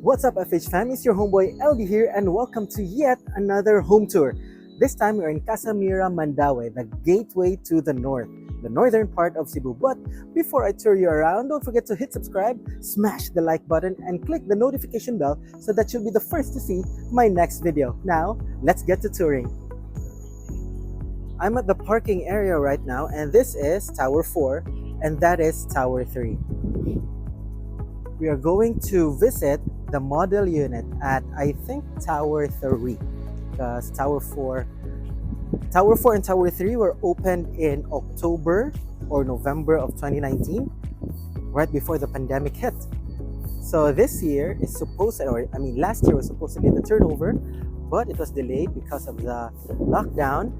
What's up, FH fam? It's your homeboy LD here, and welcome to yet another home tour. This time we're in Casa Mira Mandaue, the gateway to the north, the northern part of Cebu. But before I tour you around, don't forget to hit subscribe, smash the like button, and click the notification bell so that you'll be the first to see my next video. Now, let's get to touring. I'm at the parking area right now, and this is Tower 4, and that is Tower 3. We are going to visit the model unit at, I think, Tower 3, because Tower 4 and Tower 3 were opened in October or November of 2019, right before the pandemic hit. So this year is last year was supposed to be the turnover, but it was delayed because of the lockdown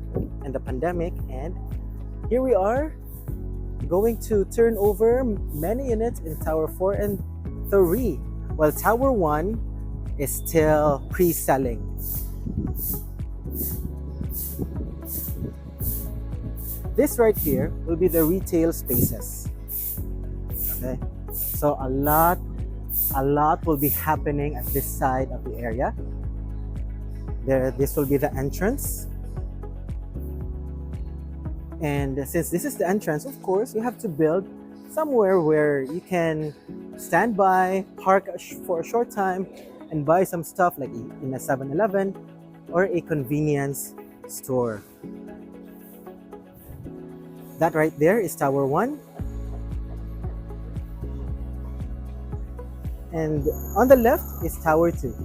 and the pandemic. And here we are going to turn over many units in Tower 4 and 3. Well, Tower 1 is still pre-selling. This right here will be the retail spaces. Okay, so a lot will be happening at this side of the area. This will be the entrance. And since this is the entrance, of course, you have to build somewhere where you can stand by, park for a short time, and buy some stuff like in a 7-Eleven or a convenience store. That right there is Tower 1. And on the left is Tower 2.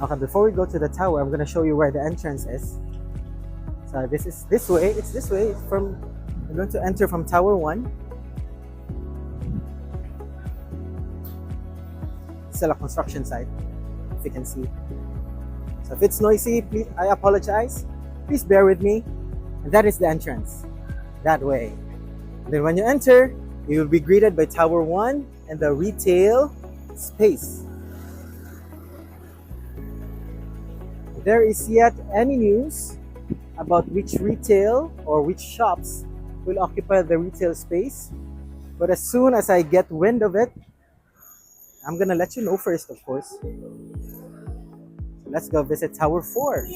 Okay, before we go to the tower, I'm going to show you where the entrance is. So this is this way. It's this way. We're going to enter from Tower 1. Still a construction site, if you can see. So if it's noisy, please, I apologize. Please bear with me. And that is the entrance. That way. And then when you enter, you will be greeted by Tower 1 and the retail space. There is yet any news about which retail or which shops will occupy the retail space. But as soon as I get wind of it, I'm gonna let you know first, of course. So let's go visit Tower 4.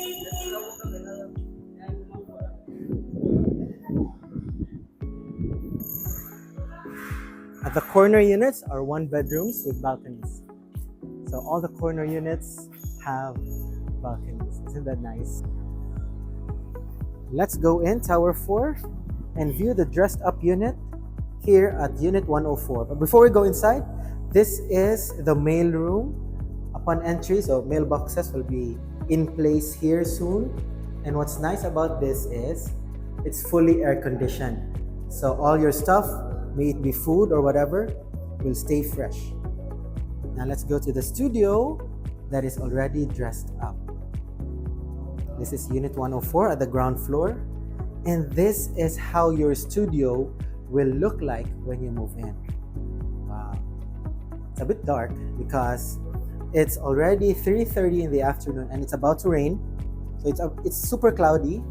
At the corner units are 1-bedrooms with balconies. So all the corner units have balconies. Isn't that nice? Let's go in Tower 4 and view the dressed up unit here at Unit 104. But before we go inside, this is the mail room. Upon entry, so mailboxes will be in place here soon. And what's nice about this is it's fully air conditioned. So all your stuff, may it be food or whatever, will stay fresh. Now let's go to the studio that is already dressed up. This is Unit 104 at the ground floor. And this is how your studio will look like when you move in. Wow. It's a bit dark because it's already 3:30 in the afternoon and it's about to rain. So it's super cloudy.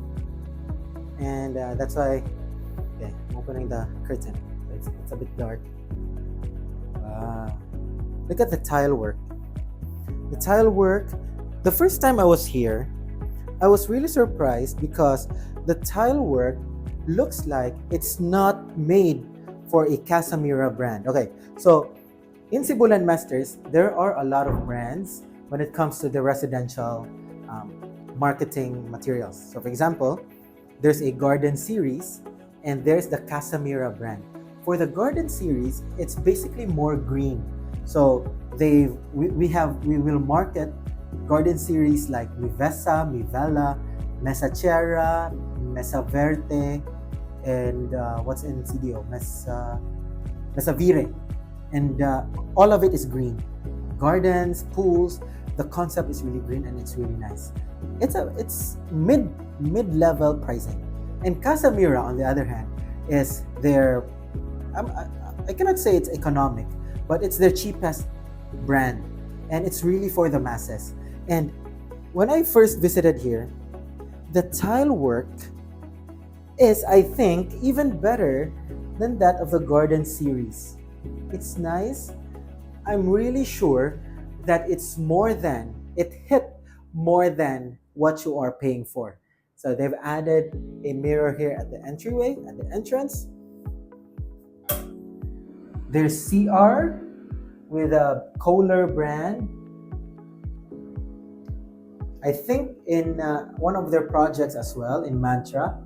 And that's why I'm opening the curtain. It's a bit dark. Wow. Look at the tile work. The tile work, the first time I was here, I was really surprised because the tile work looks like it's not made for a Casa Mira brand. Okay, so in Cebuland Masters, there are a lot of brands when it comes to the residential marketing materials. So for example, there's a Garden series and there's the Casa Mira brand. For the Garden series, it's basically more green. So we will market Garden series like Mivesa, Mivela, Mesachera, Mesa Verde, and what's in CDO? Mesavire. And all of it is green. Gardens, pools, the concept is really green and it's really nice. It's mid-level pricing. And Casa Mira, on the other hand, is their I cannot say it's economic, but it's their cheapest brand. And it's really for the masses. And when I first visited here, the tile work is, I think, even better than that of the Garden series. It's nice. I'm really sure that it hit more than what you are paying for. So they've added a mirror here at the entryway, at the entrance. There's CR with a Kohler brand. I think in one of their projects as well, in Mantra,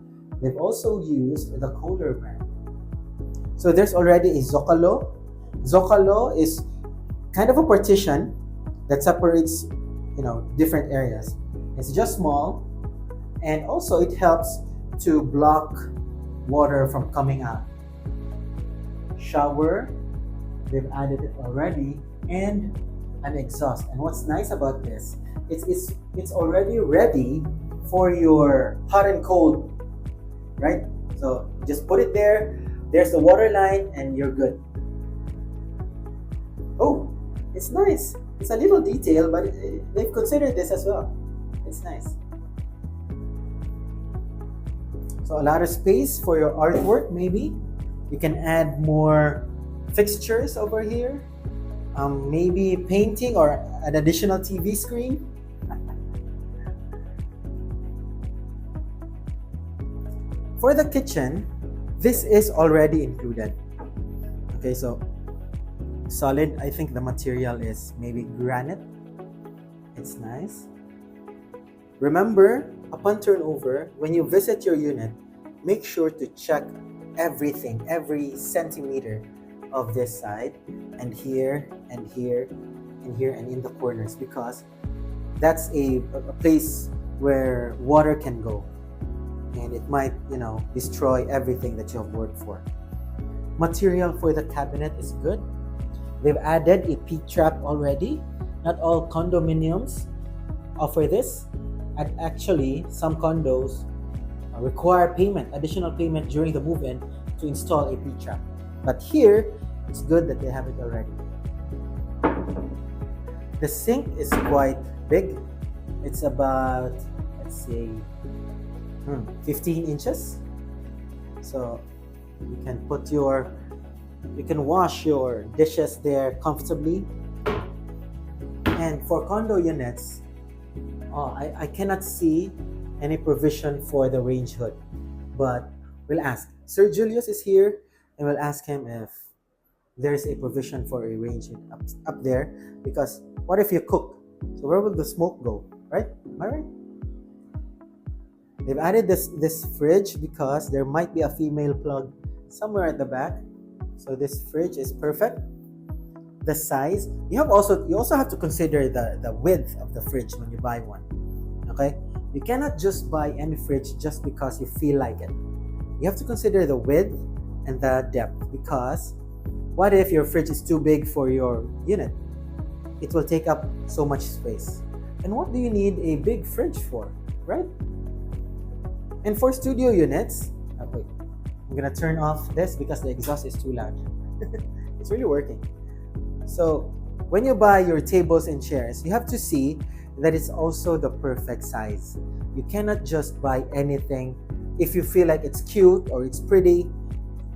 they've also used the Kohler brand. So there's already a Zocalo. Zocalo is kind of a partition that separates, different areas. It's just small, and also it helps to block water from coming out. Shower, they've added it already, and an exhaust. And what's nice about this, it's already ready for your hot and cold, right? So just put it there. There's the water line, and you're good. Oh, it's nice. It's a little detail, but they've considered this as well. It's nice. So a lot of space for your artwork, maybe. You can add more fixtures over here. Maybe painting or an additional TV screen. For the kitchen, this is already included. Okay, so solid. I think the material is maybe granite. It's nice. Remember, upon turnover, when you visit your unit, make sure to check everything, every centimeter of this side, and here, and here, and here, and in the corners, because that's a place where water can go, and it might, destroy everything that you have worked for. Material for the cabinet is good. They've added a peak trap already. Not all condominiums offer this, and actually some condos require additional payment during the move-in to install a peak trap. But here, it's good that they have it already. The sink is quite big. It's about, let's say, 15 inches. So you can wash your dishes there comfortably. And for condo units, I cannot see any provision for the range hood, but we'll ask. Sir Julius is here, and we'll ask him if there's a provision for a range hood up there, because what if you cook? So where will the smoke go, right? Am I right? They've added this fridge because there might be a female plug somewhere at the back. So this fridge is perfect. The size, you also have to consider the width of the fridge when you buy one. Okay? You cannot just buy any fridge just because you feel like it. You have to consider the width and the depth, because what if your fridge is too big for your unit? It will take up so much space. And what do you need a big fridge for, right? And for studio units, wait, I'm gonna turn off this because the exhaust is too loud. It's really working. So when you buy your tables and chairs, you have to see that it's also the perfect size. You cannot just buy anything if you feel like it's cute or it's pretty.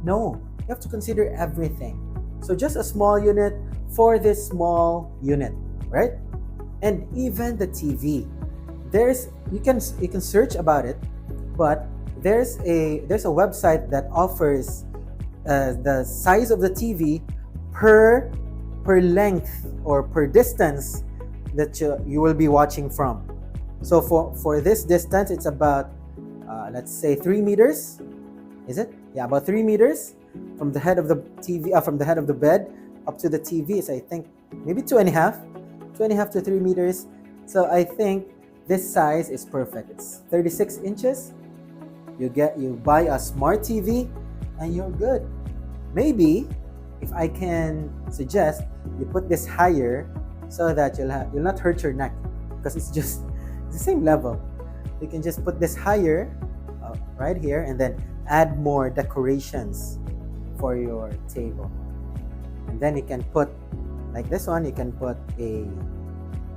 No, you have to consider everything. So just a small unit for this small unit, right? And even the TV. You can search about it, but there's a website that offers the size of the TV per length or per distance that you will be watching from. So for this distance, it's about let's say 3 meters. Is it? Yeah, about 3 meters from the head of the TV, from the head of the bed up to the TV is, I think, maybe 2.5 to 3 meters. So I think this size is perfect. It's 36 inches. You buy a smart TV and you're good. Maybe, if I can suggest, you put this higher so that you'll not hurt your neck, because it's the same level. You can just put this higher right here, and then add more decorations for your table. And then you can put, like this one, you can put a,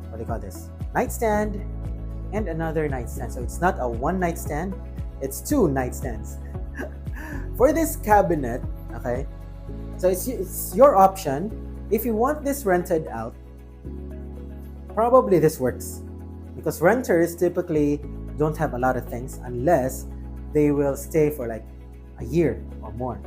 what do you call this? Nightstand and another nightstand. So it's not a one nightstand, it's 2 nightstands. For this cabinet, Okay, so it's your option. If you want this rented out, probably this works, because renters typically don't have a lot of things unless they will stay for like a year or more.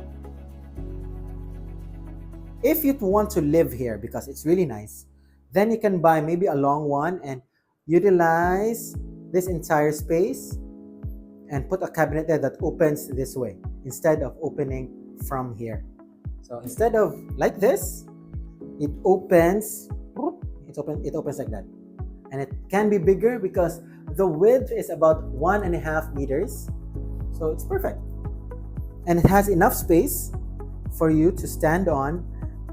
If you want to live here because it's really nice, then you can buy maybe a long one and utilize this entire space and put a cabinet there that opens this way instead of opening from here. So instead of like this, it opens, it opens like that. And it can be bigger because the width is about 1.5 meters. So it's perfect. And it has enough space for you to stand on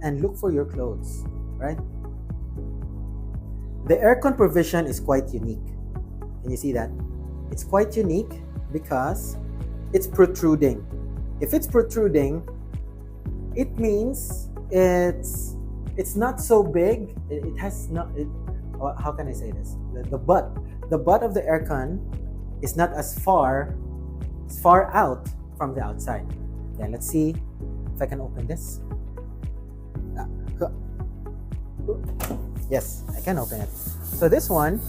and look for your clothes, right? The aircon provision is quite unique. Can you see that? It's quite unique because it's protruding. If it's protruding, it means it's not so big. It has not. How can I say this? The butt of the aircon is not as far out from the outside. Okay, let's see if I can open this. Yes, I can open it. So this one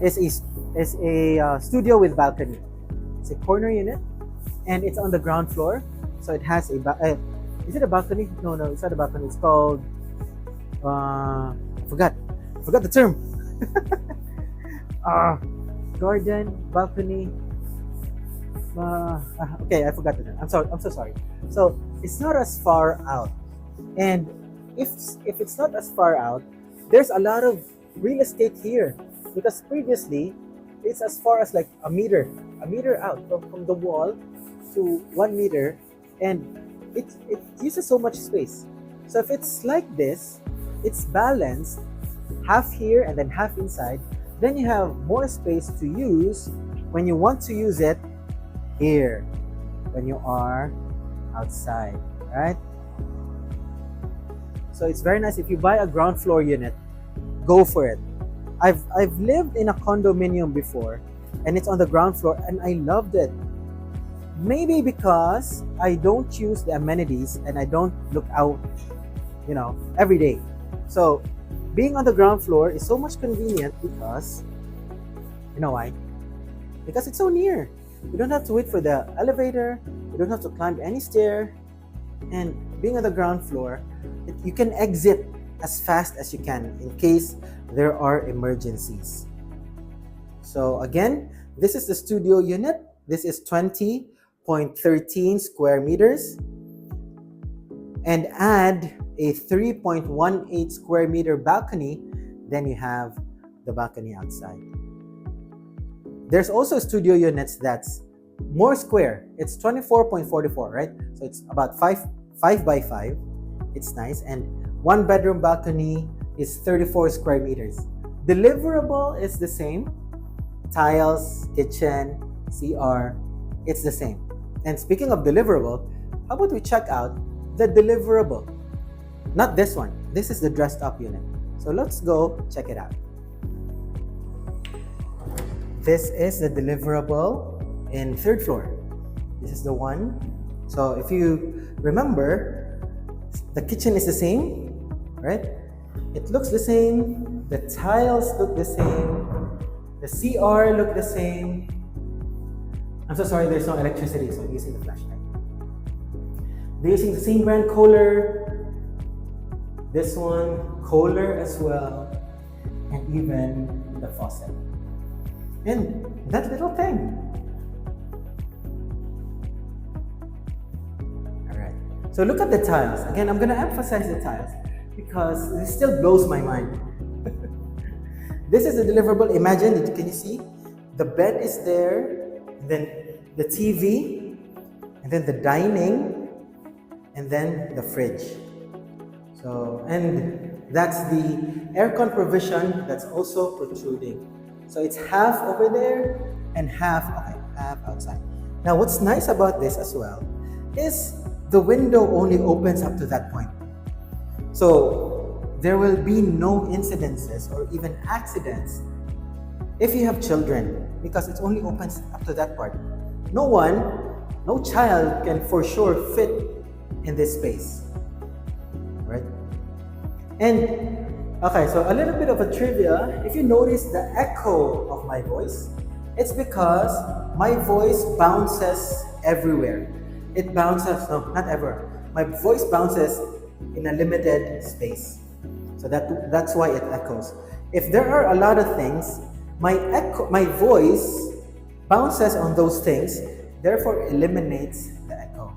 is a studio with balcony. It's a corner unit, and it's on the ground floor. So it has is it a balcony? No, it's not a balcony. It's called I forgot the term. Garden, balcony. Okay, I forgot the term. I'm so sorry. So it's not as far out, and if it's not as far out, there's a lot of real estate here, because previously it's as far as like a meter out from the wall to 1 meter, and it uses so much space. So if it's like this, it's balanced, half here and then half inside, then you have more space to use when you want to use it here when you are outside, right? So it's very nice. If you buy a ground floor unit, go for it. I've lived in a condominium before, and it's on the ground floor, and I loved it. Maybe because I don't use the amenities and I don't look out, every day. So being on the ground floor is so much convenient because, you know why? Because it's so near. You don't have to wait for the elevator. You don't have to climb any stair. And being on the ground floor, you can exit as fast as you can in case there are emergencies. So again, this is the studio unit. This is 20.13 square meters. And add a 3.18 square meter balcony, then you have the balcony outside. There's also studio units that's more square. It's 24.44, right? So it's about 5 by 5. It's nice. And 1 bedroom balcony is 34 square meters. Deliverable is the same. Tiles, kitchen, CR, it's the same. And speaking of deliverable, how about we check out the deliverable? Not this one. This is the dressed up unit. So let's go check it out. This is the deliverable in 3rd floor. This is the one. So if you remember, the kitchen is the same, right? It looks the same. The tiles look the same. The CR look the same. I'm so sorry, there's no electricity, so I'm using the flashlight. They're using the same brand Kohler. This one, Kohler as well. And even the faucet. And that little thing. Alright. So look at the tiles. Again, I'm going to emphasize the tiles because this still blows my mind. This is the deliverable. Imagine, can you see? The bed is there, then the TV, and then the dining, and then the fridge. So, and that's the aircon provision that's also protruding. So it's half over there and half outside. Now what's nice about this as well is the window only opens up to that point. So there will be no incidences or even accidents if you have children, because it only opens up to that part. No child can for sure fit in this space, right? And okay, so a little bit of a trivia. If you notice the echo of my voice, it's because my voice bounces everywhere. It bounces, no, not ever. My voice bounces in a limited space. So that's why it echoes. If there are a lot of things, my voice bounces on those things, therefore eliminates the echo.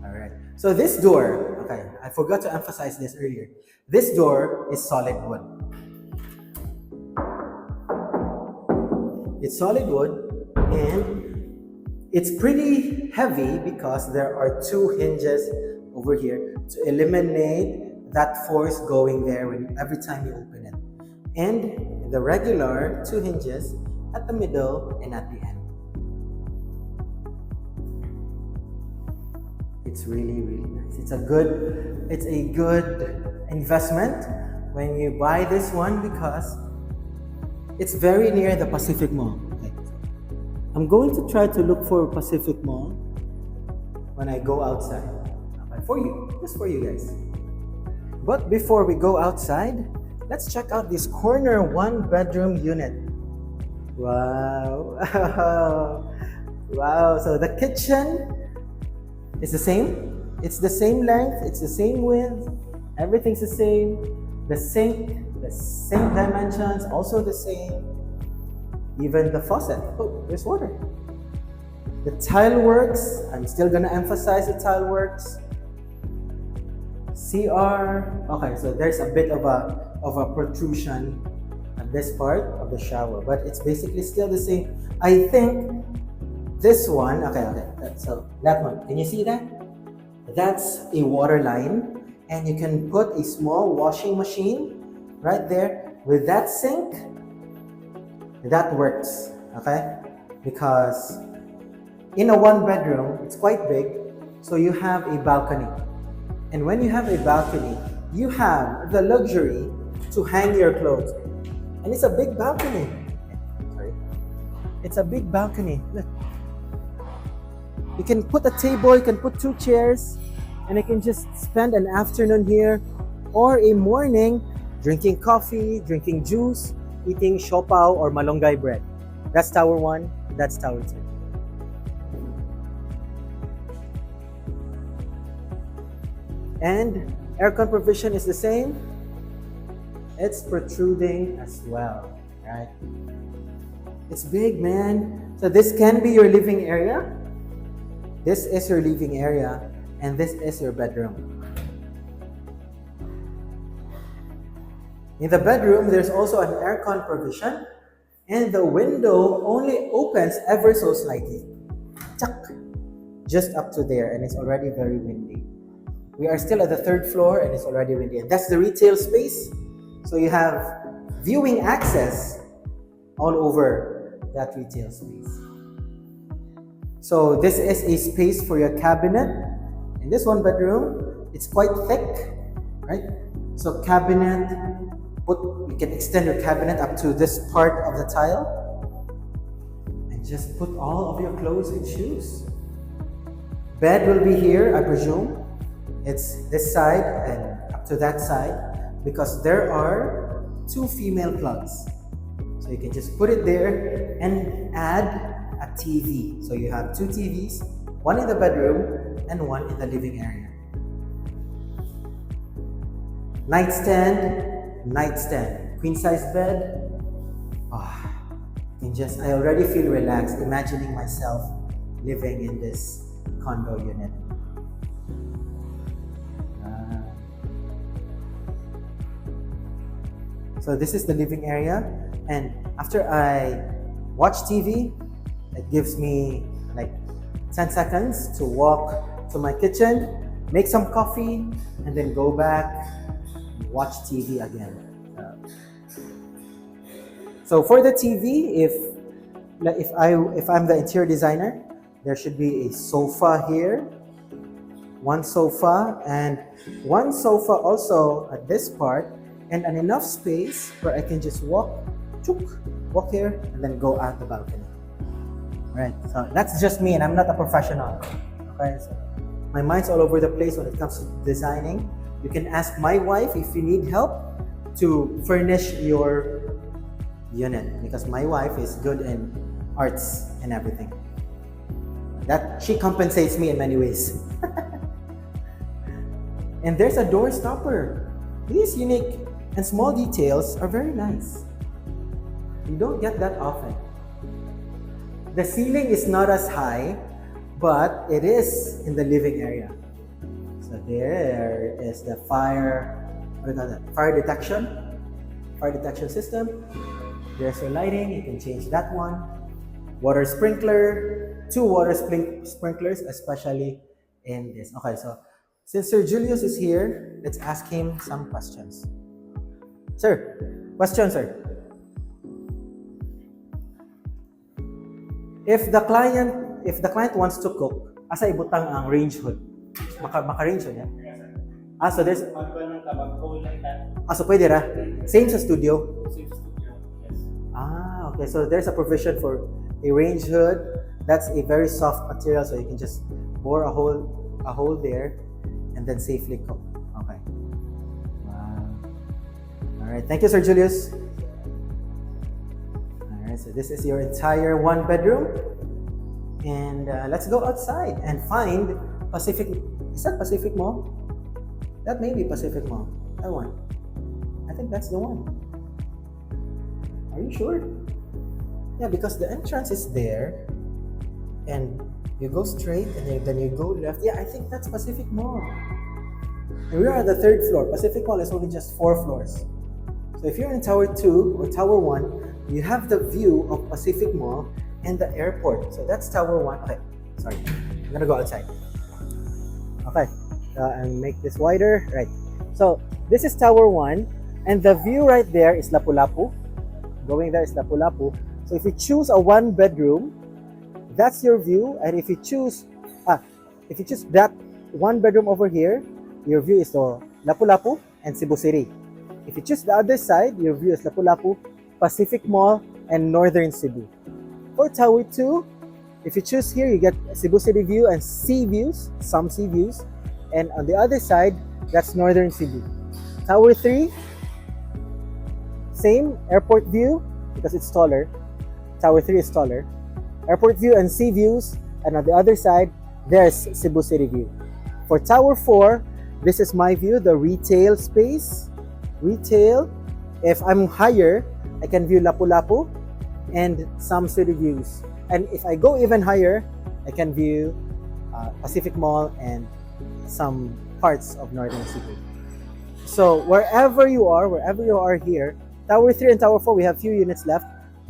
Alright. So this door, okay, I forgot to emphasize this earlier. This door is solid wood. It's solid wood and it's pretty heavy because there are two hinges over here to eliminate that force going there every time you open it. And the regular two hinges at the middle and at the end. It's really, really nice. It's a good investment when you buy this one because it's very near the Pacific Mall. Okay. I'm going to try to look for Pacific Mall when I go outside. Okay, for you, just for you guys. But before we go outside, let's check out this corner 1-bedroom unit. Wow. Wow. So the kitchen is the same. It's the same length. It's the same width. Everything's the same. The same dimensions, also the same. Even the faucet. Oh, there's water. The tile works. I'm still gonna emphasize the tile works. CR. Okay, so there's a bit of a protrusion at this part of the shower, but it's basically still the same. I think this one, okay. So that one, can you see that? That's a water line, and you can put a small washing machine right there with that sink. That works, okay? Because in a 1-bedroom, it's quite big, so you have a balcony. And when you have a balcony, you have the luxury to hang your clothes. And it's a big balcony. Sorry. It's a big balcony. Look. You can put a table, you can put 2 chairs, and you can just spend an afternoon here or a morning drinking coffee, drinking juice, eating siopao or malunggay bread. That's tower 1, that's tower 2. And aircon provision is the same. It's protruding as well, right? It's big, man. So this can be your living area. This is your living area, and this is your bedroom. In the bedroom, there's also an aircon provision, and the window only opens ever so slightly. Chuck! Just up to there, and it's already very windy. We are still at the 3rd floor, and it's already windy. And that's the retail space. So you have viewing access all over that retail space. So this is a space for your cabinet. In this 1-bedroom, it's quite thick, right? So cabinet, you can extend your cabinet up to this part of the tile and just put all of your clothes and shoes. Bed will be here, I presume. It's this side and up to that side because there are 2 female plugs. So you can just put it there and add a TV. So you have 2 TVs, one in the bedroom and one in the living area. Nightstand, queen size bed. I already feel relaxed imagining myself living in this condo unit. So this is the living area, and after I watch TV, it gives me like 10 seconds to walk to my kitchen, make some coffee, and then go back and watch TV again. So for the TV, if I'm the interior designer, there should be a sofa here, 1 sofa, and 1 sofa also at this part, and enough space where I can just walk here, and then go out the balcony. Right, so that's just me, and I'm not a professional. Okay, so My mind's all over the place when it comes to designing. You can ask my wife if you need help to furnish your unit, because my wife is good in arts and everything. That she compensates me in many ways. And there's a door stopper. These unique and small details are very nice. You don't get that often. The ceiling is not as high, but it is in the living area. So there is the fire detection system. There's your lighting, you can change that one. Water sprinkler, 2 water sprinklers, especially in this. Okay, so since Sir Julius is here, let's ask him some questions. Sir, question, sir. If the client wants to cook, asa ibutang ang range hood? Maka-range hood yan? So there's... so pwede ra? Same sa studio? Same studio, yes. Okay, so there's a provision for a range hood. That's a very soft material, so you can just bore a hole there and then safely cook. Okay. Wow. Alright, thank you, Sir Julius. Alright, so this is your entire 1 bedroom. And let's go outside and find Pacific. Is that Pacific Mall? That may be Pacific Mall. That one. I think that's the one. Are you sure? Yeah, because the entrance is there, and you go straight, and then you go left. Yeah, I think that's Pacific Mall. And we are at the 3rd floor. Pacific Mall is only just 4 floors. So if you're in Tower 2 or Tower 1, you have the view of Pacific Mall and the airport. So that's Tower 1. Okay, sorry. I'm gonna go outside. Okay, and make this wider. Right. So this is Tower 1, and the view right there is Lapu-Lapu. Going there is Lapu-Lapu. So if you choose a 1 bedroom, that's your view. And if you choose that 1 bedroom over here, your view is to Lapu-Lapu and Cebu City. If you choose the other side, your view is Lapu-Lapu, Pacific Mall, and Northern Cebu. For Tower 2, if you choose here, you get Cebu City view and sea views, some sea views. And on the other side, that's Northern Cebu. Tower 3, same airport view because it's taller. Tower 3 is taller. Airport view and sea views. And on the other side, there's Cebu City view. For Tower 4, this is my view, the retail space. Retail, if I'm higher, I can view Lapu-Lapu and some city views. And if I go even higher, I can view Pacific Mall and some parts of Northern Cebu. So wherever you are here, Tower 3 and Tower 4, we have few units left.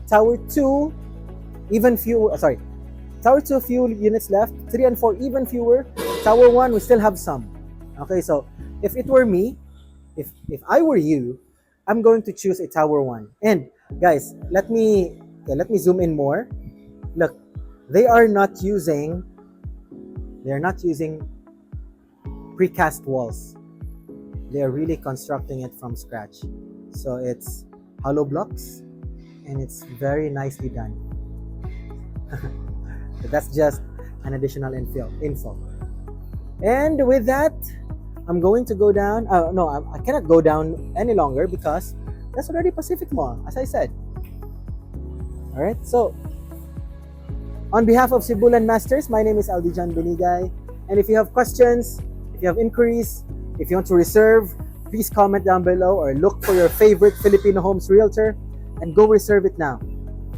Tower 2, Tower 2, few units left. 3 and 4, even fewer. Tower 1, we still have some. Okay, so if it were me, if I were you, I'm going to choose a Tower 1. And guys, let me zoom in more. Look, they are not using precast walls. They are really constructing it from scratch. So it's hollow blocks, and it's very nicely done. So that's just an additional info. And with that, I'm going to go down. No, I cannot go down any longer because that's already Pacific Mall, as I said. All right. So, on behalf of Cebulan Masters, my name is Aldijan Benigay. And if you have questions, if you have inquiries, if you want to reserve, please comment down below or look for your favorite Filipino homes realtor and go reserve it now.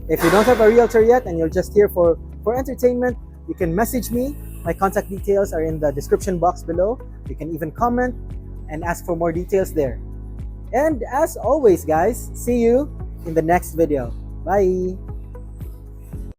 If you don't have a realtor yet and you're just here for entertainment, you can message me. My contact details are in the description box below. You can even comment and ask for more details there. And as always, guys, see you in the next video. Bye!